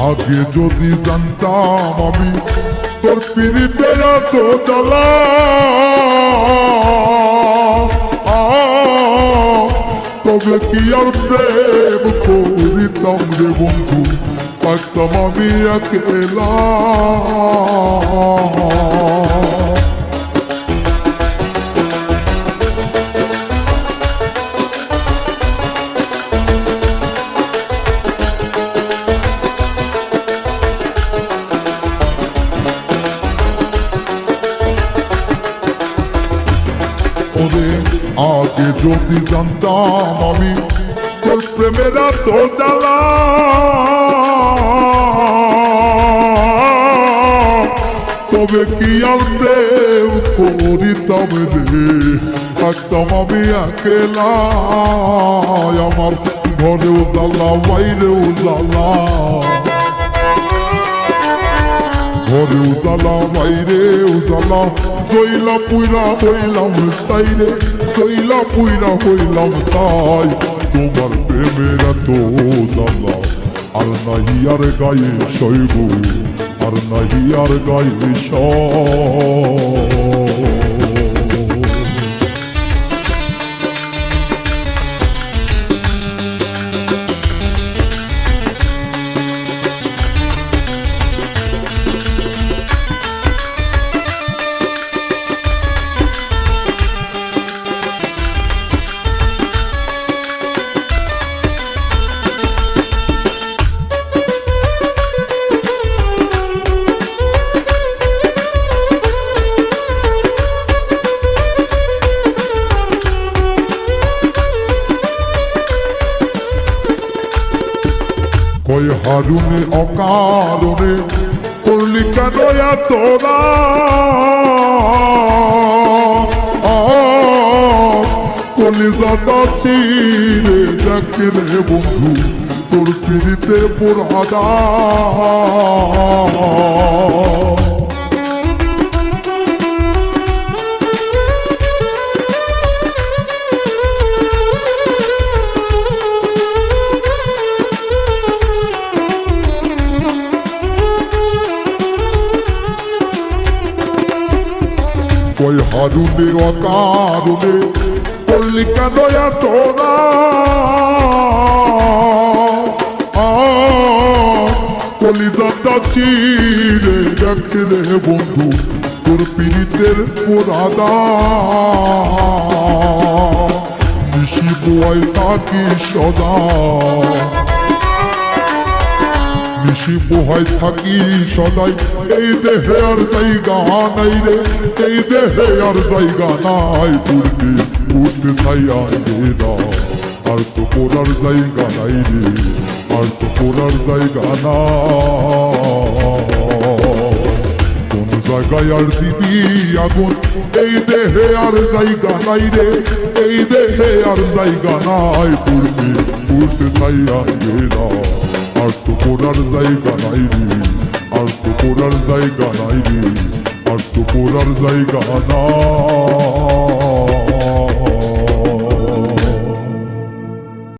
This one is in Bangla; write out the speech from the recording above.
আগে যদি জানতাম আমি তোর পিড়িতের এত জ্বালা, তবে কি আর প্রেম করিতাম রে বন্ধু, থাকতাম আমি একলা। আগে যদি জানতাম আমি তোর প্রেমের এত জ্বালা, তবে কি আর প্রেম করিতাম রে, থাকতাম আমি একলা। আমার ঘরেও জ্বালা বাইরেও জ্বালা, ঘরেও জ্বালা বাইরেও জ্বালা, জইলা পুইরা হইলাম সাইরে, জইলা পুইরা হইলাম সাই। তোমার প্রেমের এত জ্বালা আর নাহি আর গায়ে সইব, আর নাহি আর গায়ে সই। কই হারুনে অকারণে করলি কেন এতরা, কলিজাটা চিরে দেখে রে বন্ধু তোর পিড়িতে পোড়াদা। কই হারুনে অকারণে করলি কেন এতরা, কলিজাটা চিরে দেখে রে বন্ধু তোর পিড়িতের পোড়াদা। নিশি বোয়াই থাকি সদা, নিশি পোহাই থাকি সদাই, এই দেহে আর জায়গা নাই রে, এই দেহে আর জায়গা নাই। উঠতে উঠতে ছাইয়া না, আর তো পড়ার জায়গা নাই রে, আর তো পড়ার জায়গা নাই। কোন জায়গায় আর দিবি আগুন, এই দেহে আর জায়গা নাই রে, এই দেহে আর জায়গা নাই। উঠতে উঠতে ছাইয়া না, আর তো পড়ার জায়গা নাই রে, আর তো পড়ার জায়গা নাই রে, আর তো পড়ার জায়গা নাই।